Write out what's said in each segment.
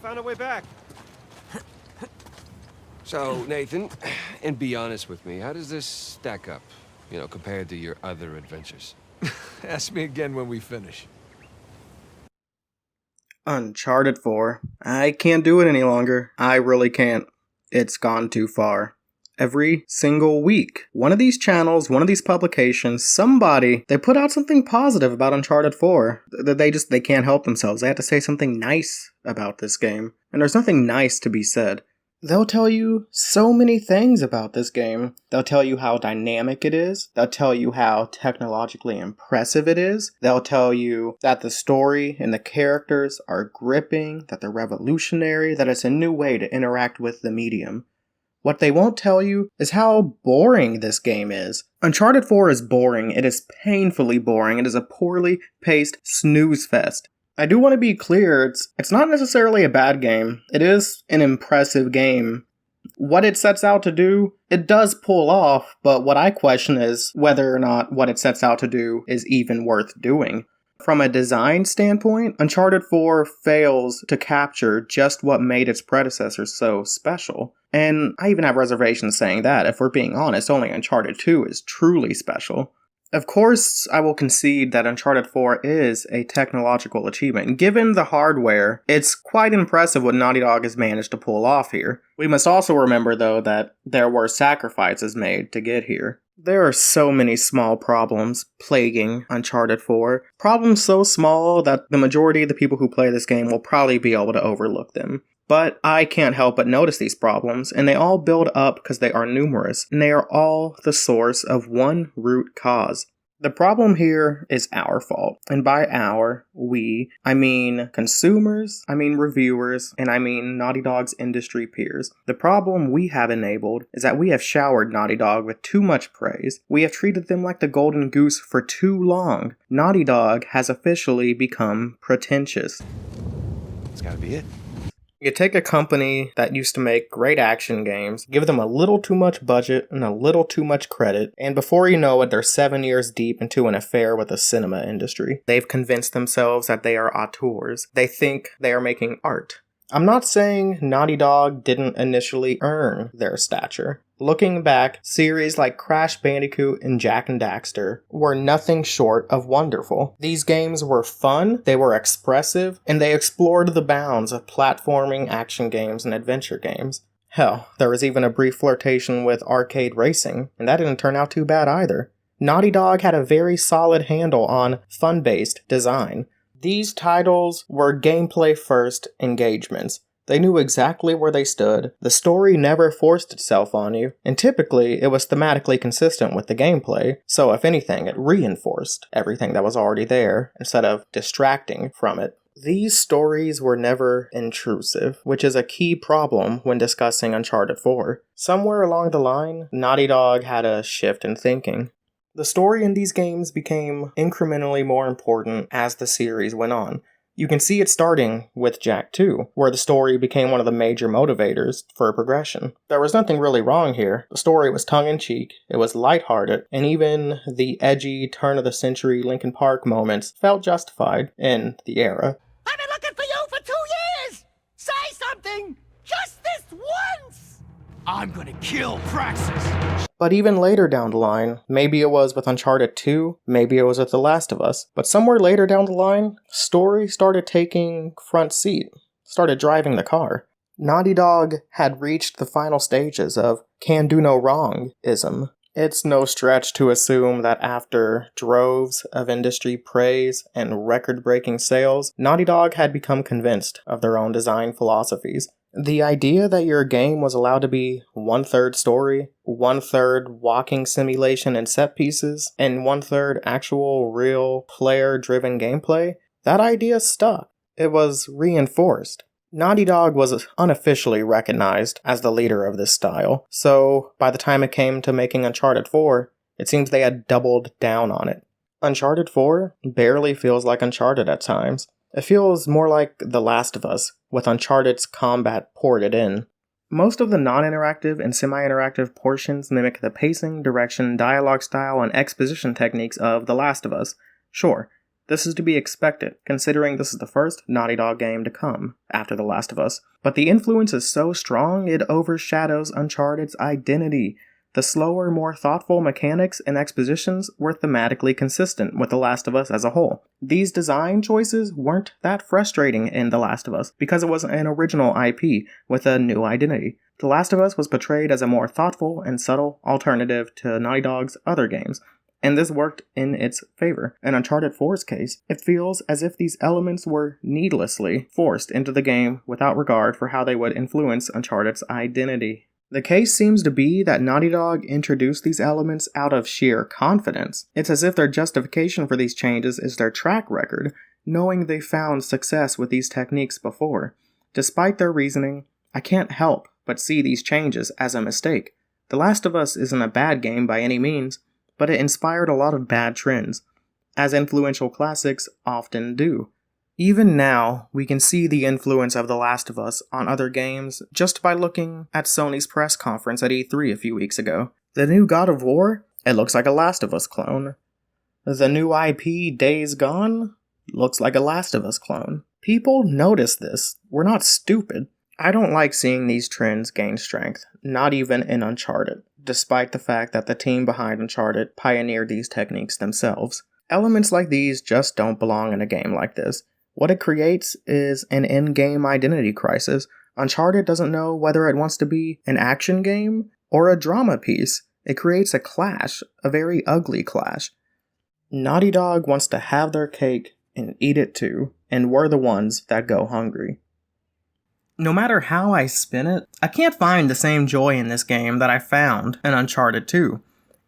found a way back. So, Nathan, and be honest with me, how does this stack up, compared to your other adventures? Ask me again when we finish. Uncharted 4. I can't do it any longer. I really can't. It's gone too far. Every single week, one of these channels, one of these publications, somebody, they put out something positive about Uncharted 4. They can't help themselves. They have to say something nice about this game. And there's nothing nice to be said. They'll tell you so many things about this game. They'll tell you how dynamic it is. They'll tell you how technologically impressive it is. They'll tell you that the story and the characters are gripping, that they're revolutionary, that it's a new way to interact with the medium. What they won't tell you is how boring this game is. Uncharted 4 is boring. It is painfully boring. It is a poorly paced snooze fest. I do want to be clear, it's not necessarily a bad game. It is an impressive game. What it sets out to do, it does pull off, but what I question is whether or not what it sets out to do is even worth doing. From a design standpoint, Uncharted 4 fails to capture just what made its predecessors so special. And I even have reservations saying that. If we're being honest, only Uncharted 2 is truly special. Of course, I will concede that Uncharted 4 is a technological achievement. Given the hardware, it's quite impressive what Naughty Dog has managed to pull off here. We must also remember, though, that there were sacrifices made to get here. There are so many small problems plaguing Uncharted 4. Problems so small that the majority of the people who play this game will probably be able to overlook them. But I can't help but notice these problems, and they all build up because they are numerous, and they are all the source of one root cause. The problem here is our fault, and by our, we, I mean consumers, I mean reviewers, and I mean Naughty Dog's industry peers. The problem we have enabled is that we have showered Naughty Dog with too much praise. We have treated them like the golden goose for too long. Naughty Dog has officially become pretentious. That's gotta be it. You take a company that used to make great action games, give them a little too much budget and a little too much credit, and before you know it, they're 7 years deep into an affair with the cinema industry. They've convinced themselves that they are auteurs. They think they are making art. I'm not saying Naughty Dog didn't initially earn their stature. Looking back, series like Crash Bandicoot and Jak and Daxter were nothing short of wonderful. These games were fun, they were expressive, and they explored the bounds of platforming action games and adventure games. Hell, there was even a brief flirtation with arcade racing, and that didn't turn out too bad either. Naughty Dog had a very solid handle on fun-based design. These titles were gameplay-first engagements. They knew exactly where they stood, the story never forced itself on you, and typically it was thematically consistent with the gameplay, so if anything, it reinforced everything that was already there, instead of distracting from it. These stories were never intrusive, which is a key problem when discussing Uncharted 4. Somewhere along the line, Naughty Dog had a shift in thinking. The story in these games became incrementally more important as the series went on. You can see it starting with Jak 2, where the story became one of the major motivators for progression. There was nothing really wrong here. The story was tongue-in-cheek, it was lighthearted, and even the edgy, turn-of-the-century Linkin Park moments felt justified in the era. I've been looking for you for 2 years! Say something! Just this once! I'm gonna kill Praxis! But even later down the line, maybe it was with Uncharted 2, maybe it was with The Last of Us, but somewhere later down the line, story started taking front seat, started driving the car. Naughty Dog had reached the final stages of can do no wrong-ism. It's no stretch to assume that after droves of industry praise and record-breaking sales, Naughty Dog had become convinced of their own design philosophies. The idea that your game was allowed to be 1/3 story, 1/3 walking simulation and set pieces, and 1/3 actual, real, player-driven gameplay, that idea stuck. It was reinforced. Naughty Dog was unofficially recognized as the leader of this style, so by the time it came to making Uncharted 4, it seems they had doubled down on it. Uncharted 4 barely feels like Uncharted at times. It feels more like The Last of Us, with Uncharted's combat ported in. Most of the non-interactive and semi-interactive portions mimic the pacing, direction, dialogue style, and exposition techniques of The Last of Us. Sure, This is to be expected, considering this is the first Naughty Dog game to come after The Last of Us. But the influence is so strong it overshadows Uncharted's identity. The slower, more thoughtful mechanics and expositions were thematically consistent with The Last of Us as a whole. These design choices weren't that frustrating in The Last of Us because it was an original IP with a new identity. The Last of Us was portrayed as a more thoughtful and subtle alternative to Naughty Dog's other games, and this worked in its favor. In Uncharted 4's case, it feels as if these elements were needlessly forced into the game without regard for how they would influence Uncharted's identity. The case seems to be that Naughty Dog introduced these elements out of sheer confidence. It's as if their justification for these changes is their track record, knowing they found success with these techniques before. Despite their reasoning, I can't help but see these changes as a mistake. The Last of Us isn't a bad game by any means, but it inspired a lot of bad trends, as influential classics often do. Even now, we can see the influence of The Last of Us on other games just by looking at Sony's press conference at E3 a few weeks ago. The new God of War? It looks like a Last of Us clone. The new IP Days Gone? Looks like a Last of Us clone. People notice this. We're not stupid. I don't like seeing these trends gain strength, not even in Uncharted, despite the fact that the team behind Uncharted pioneered these techniques themselves. Elements like these just don't belong in a game like this. What it creates is an in-game identity crisis. Uncharted doesn't know whether it wants to be an action game or a drama piece. It creates a clash, a very ugly clash. Naughty Dog wants to have their cake and eat it too, and we're the ones that go hungry. No matter how I spin it, I can't find the same joy in this game that I found in Uncharted 2.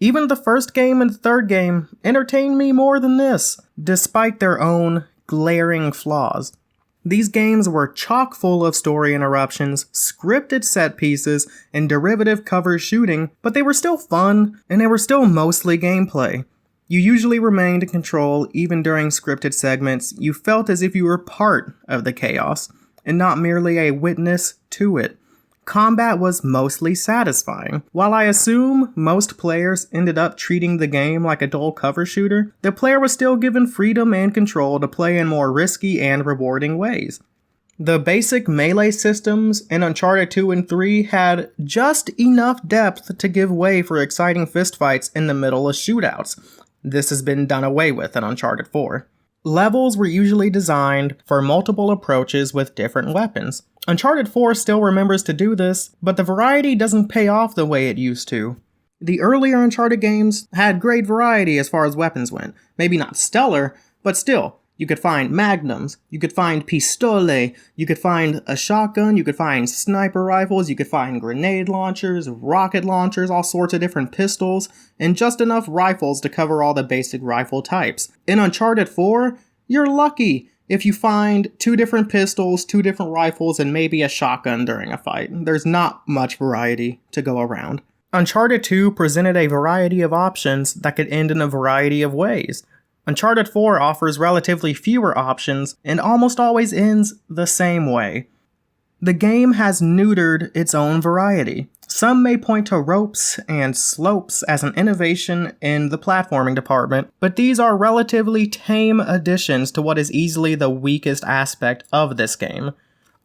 Even the first game and the third game entertained me more than this, despite their own glaring flaws. These games were chock full of story interruptions, scripted set pieces, and derivative cover shooting, but they were still fun, and they were still mostly gameplay. You usually remained in control even during scripted segments. You felt as if you were part of the chaos, and not merely a witness to it. Combat was mostly satisfying. While I assume most players ended up treating the game like a dull cover shooter, the player was still given freedom and control to play in more risky and rewarding ways. The basic melee systems in Uncharted 2 and 3 had just enough depth to give way for exciting fistfights in the middle of shootouts. This has been done away with in Uncharted 4. Levels were usually designed for multiple approaches with different weapons. Uncharted 4 still remembers to do this, but the variety doesn't pay off the way it used to. The earlier Uncharted games had great variety as far as weapons went. Maybe not stellar, but still, you could find magnums, you could find pistole, you could find a shotgun, you could find sniper rifles, you could find grenade launchers, rocket launchers, all sorts of different pistols, and just enough rifles to cover all the basic rifle types. In Uncharted 4, you're lucky if you find 2 different pistols, 2 different rifles, and maybe a shotgun during a fight. There's not much variety to go around. Uncharted 2 presented a variety of options that could end in a variety of ways. Uncharted 4 offers relatively fewer options and almost always ends the same way. The game has neutered its own variety. Some may point to ropes and slopes as an innovation in the platforming department, but these are relatively tame additions to what is easily the weakest aspect of this game.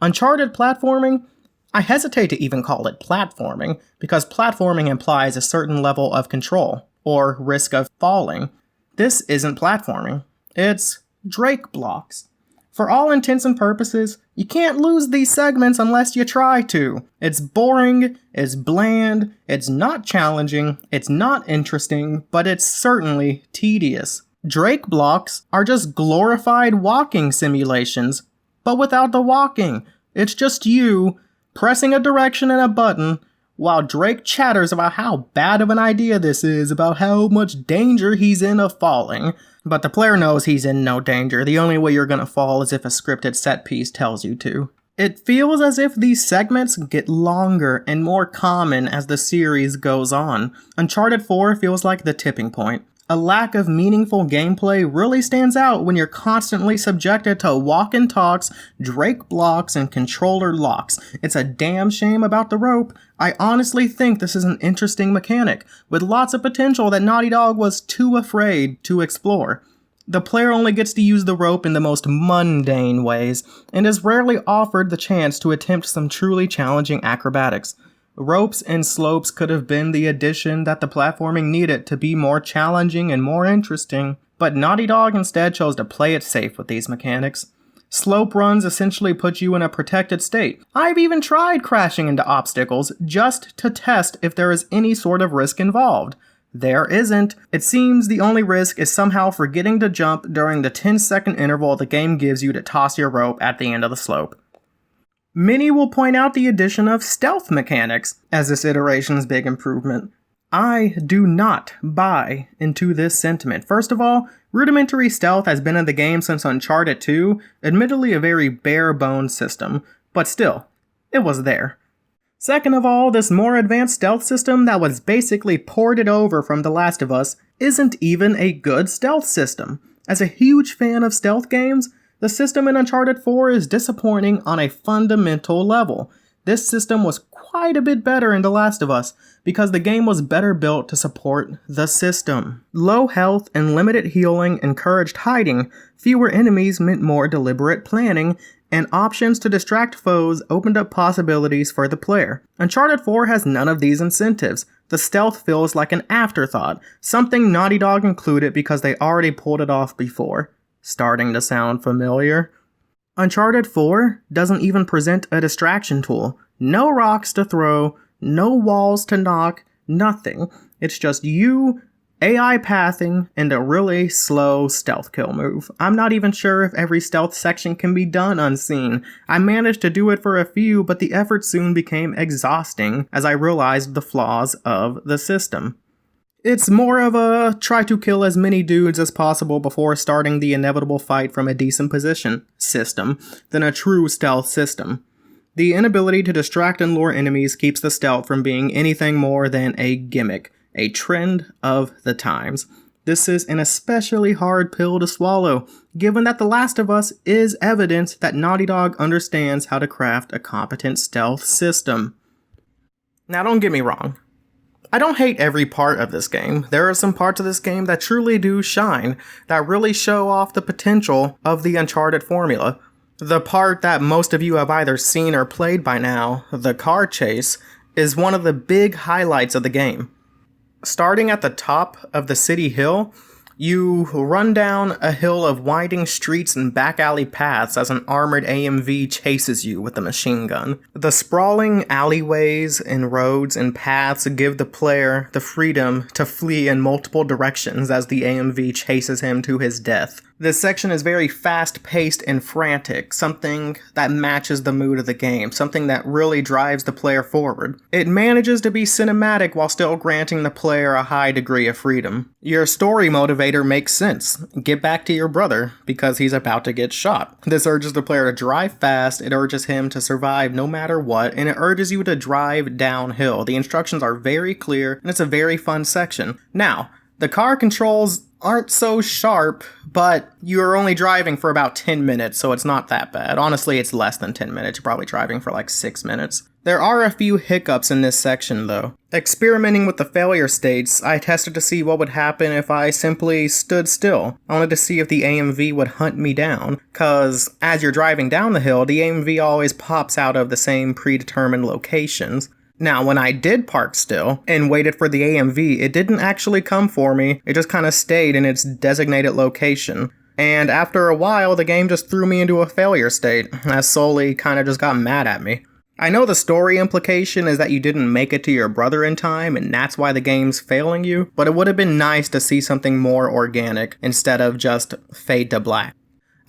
Uncharted platforming? I hesitate to even call it platforming, because platforming implies a certain level of control, or risk of falling. This isn't platforming. It's Drake blocks. For all intents and purposes, you can't lose these segments unless you try to. It's boring, it's bland, it's not challenging, it's not interesting, but it's certainly tedious. Drake blocks are just glorified walking simulations, but without the walking. It's just you pressing a direction and a button, while Drake chatters about how bad of an idea this is, about how much danger he's in of falling. But the player knows he's in no danger. The only way you're gonna fall is if a scripted set piece tells you to. It feels as if these segments get longer and more common as the series goes on. Uncharted 4 feels like the tipping point. A lack of meaningful gameplay really stands out when you're constantly subjected to walk and talks, Drake blocks, and controller locks. It's a damn shame about the rope. I honestly think this is an interesting mechanic, with lots of potential that Naughty Dog was too afraid to explore. The player only gets to use the rope in the most mundane ways, and is rarely offered the chance to attempt some truly challenging acrobatics. Ropes and slopes could have been the addition that the platforming needed to be more challenging and more interesting, but Naughty Dog instead chose to play it safe with these mechanics. Slope runs essentially put you in a protected state. I've even tried crashing into obstacles just to test if there is any sort of risk involved. There isn't. It seems the only risk is somehow forgetting to jump during the 10-second interval the game gives you to toss your rope at the end of the slope. Many will point out the addition of stealth mechanics as this iteration's big improvement. I do not buy into this sentiment. First of all, rudimentary stealth has been in the game since Uncharted 2, admittedly a very bare-bones system, but still, it was there. Second of all, this more advanced stealth system that was basically ported over from The Last of Us isn't even a good stealth system. As a huge fan of stealth games, the system in Uncharted 4 is disappointing on a fundamental level. This system was quite a bit better in The Last of Us, because the game was better built to support the system. Low health and limited healing encouraged hiding, fewer enemies meant more deliberate planning, and options to distract foes opened up possibilities for the player. Uncharted 4 has none of these incentives. The stealth feels like an afterthought, something Naughty Dog included because they already pulled it off before. Starting to sound familiar? Uncharted 4 doesn't even present a distraction tool. No rocks to throw, no walls to knock, nothing. It's just you, AI pathing, and a really slow stealth kill move. I'm not even sure if every stealth section can be done unseen. I managed to do it for a few, but the effort soon became exhausting as I realized the flaws of the system. It's more of a try to kill as many dudes as possible before starting the inevitable fight from a decent position system than a true stealth system. The inability to distract and lure enemies keeps the stealth from being anything more than a gimmick, a trend of the times. This is an especially hard pill to swallow, given that The Last of Us is evidence that Naughty Dog understands how to craft a competent stealth system. Now don't get me wrong. I don't hate every part of this game. There are some parts of this game that truly do shine, that really show off the potential of the Uncharted formula. The part that most of you have either seen or played by now, the car chase, is one of the big highlights of the game. Starting at the top of the city hill, you run down a hill of winding streets and back alley paths as an armored AMV chases you with a machine gun. The sprawling alleyways and roads and paths give the player the freedom to flee in multiple directions as the AMV chases him to his death. This section is very fast-paced and frantic, something that matches the mood of the game, something that really drives the player forward. It manages to be cinematic while still granting the player a high degree of freedom. Your story motivator makes sense. Get back to your brother, because he's about to get shot. This urges the player to drive fast, it urges him to survive no matter what, and it urges you to drive downhill. The instructions are very clear, and it's a very fun section. Now, the car controls aren't so sharp, but you're only driving for about 10 minutes, so it's not that bad. Honestly, it's less than 10 minutes. You're probably driving for like 6 minutes. There are a few hiccups in this section, though. Experimenting with the failure states, I tested to see what would happen if I simply stood still. I wanted to see if the AMV would hunt me down, cause as you're driving down the hill, the AMV always pops out of the same predetermined locations. Now, when I did park still and waited for the AMV, it didn't actually come for me, it just kind of stayed in its designated location. And after a while, the game just threw me into a failure state, as Sully kind of just got mad at me. I know the story implication is that you didn't make it to your brother in time, and that's why the game's failing you, but it would have been nice to see something more organic instead of just fade to black.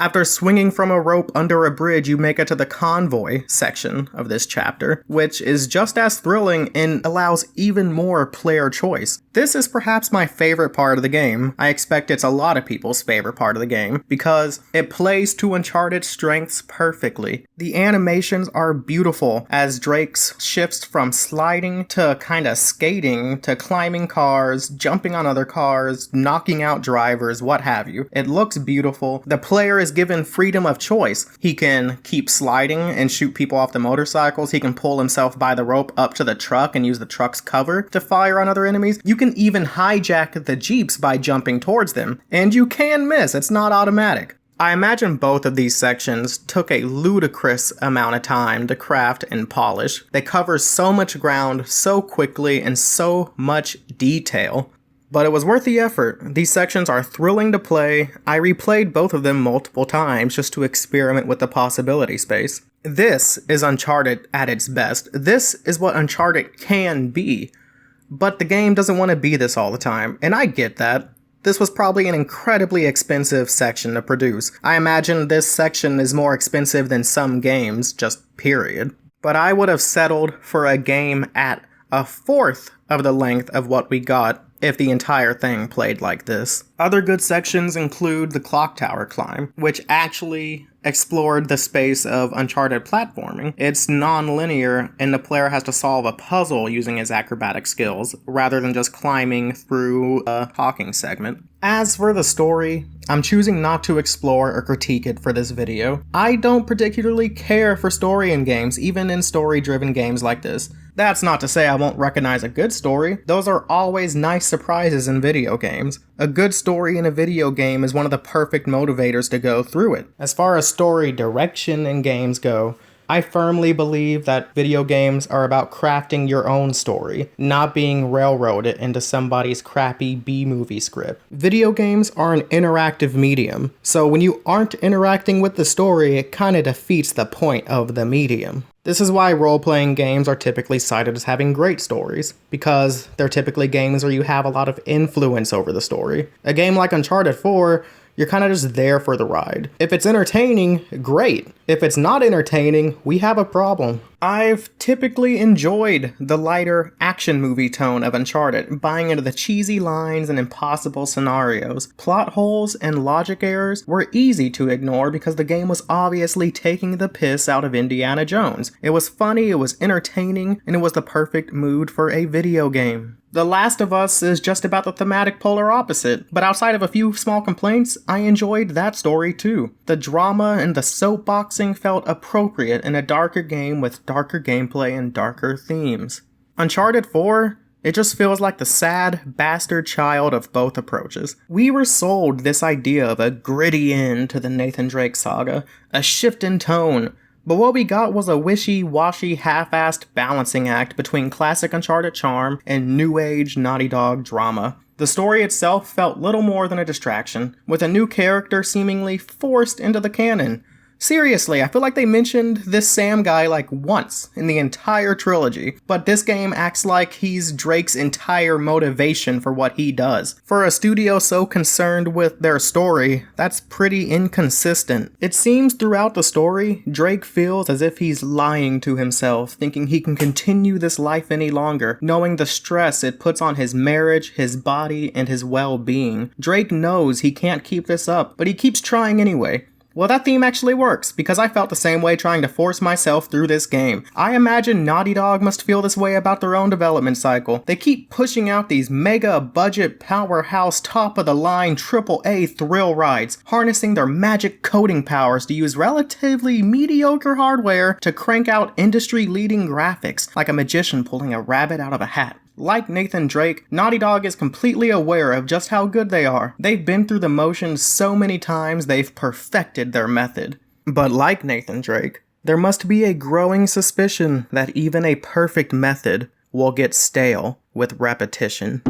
After swinging from a rope under a bridge, you make it to the convoy section of this chapter, which is just as thrilling and allows even more player choice. This is perhaps my favorite part of the game. I expect it's a lot of people's favorite part of the game, because it plays to Uncharted's strengths perfectly. The animations are beautiful, as Drake shifts from sliding to kinda skating to climbing cars, jumping on other cars, knocking out drivers, what have you. It looks beautiful. The player is given freedom of choice. He can keep sliding and shoot people off the motorcycles. He can pull himself by the rope up to the truck and use the truck's cover to fire on other enemies. You can even hijack the Jeeps by jumping towards them. And you can miss, it's not automatic. I imagine both of these sections took a ludicrous amount of time to craft and polish. They cover so much ground so quickly and so much detail. But it was worth the effort. These sections are thrilling to play. I replayed both of them multiple times just to experiment with the possibility space. This is Uncharted at its best. This is what Uncharted can be. But the game doesn't want to be this all the time, and I get that. This was probably an incredibly expensive section to produce. I imagine this section is more expensive than some games, just period. But I would have settled for a game at a fourth of the length of what we got if the entire thing played like this. Other good sections include the clock tower climb, which actually explored the space of Uncharted platforming. It's non-linear, and the player has to solve a puzzle using his acrobatic skills, rather than just climbing through a talking segment. As for the story, I'm choosing not to explore or critique it for this video. I don't particularly care for story in games, even in story-driven games like this. That's not to say I won't recognize a good story. Those are always nice surprises in video games. A good story in a video game is one of the perfect motivators to go through it. As far as story direction in games go, I firmly believe that video games are about crafting your own story, not being railroaded into somebody's crappy B-movie script. Video games are an interactive medium, so when you aren't interacting with the story, it kinda defeats the point of the medium. This is why role-playing games are typically cited as having great stories, because they're typically games where you have a lot of influence over the story. A game like Uncharted 4, you're kind of just there for the ride. If it's entertaining, great. If it's not entertaining, we have a problem. I've typically enjoyed the lighter action movie tone of Uncharted, buying into the cheesy lines and impossible scenarios. Plot holes and logic errors were easy to ignore because the game was obviously taking the piss out of Indiana Jones. It was funny, it was entertaining, and it was the perfect mood for a video game. The Last of Us is just about the thematic polar opposite, but outside of a few small complaints, I enjoyed that story too. The drama and the soapboxing felt appropriate in a darker game with darker gameplay and darker themes. Uncharted 4, it just feels like the sad bastard child of both approaches. We were sold this idea of a gritty end to the Nathan Drake saga, a shift in tone, but what we got was a wishy-washy, half-assed balancing act between classic Uncharted charm and new-age Naughty Dog drama. The story itself felt little more than a distraction, with a new character seemingly forced into the canon. Seriously, I feel like they mentioned this Sam guy like once in the entire trilogy, but this game acts like he's Drake's entire motivation for what he does. For a studio so concerned with their story, that's pretty inconsistent. It seems throughout the story, Drake feels as if he's lying to himself, thinking he can continue this life any longer, knowing the stress it puts on his marriage, his body, and his well-being. Drake knows he can't keep this up, but he keeps trying anyway. Well, that theme actually works, because I felt the same way trying to force myself through this game. I imagine Naughty Dog must feel this way about their own development cycle. They keep pushing out these mega-budget, powerhouse, top-of-the-line, AAA thrill rides, harnessing their magic coding powers to use relatively mediocre hardware to crank out industry-leading graphics, like a magician pulling a rabbit out of a hat. Like Nathan Drake, Naughty Dog is completely aware of just how good they are. They've been through the motions so many times they've perfected their method. But like Nathan Drake, there must be a growing suspicion that even a perfect method will get stale with repetition.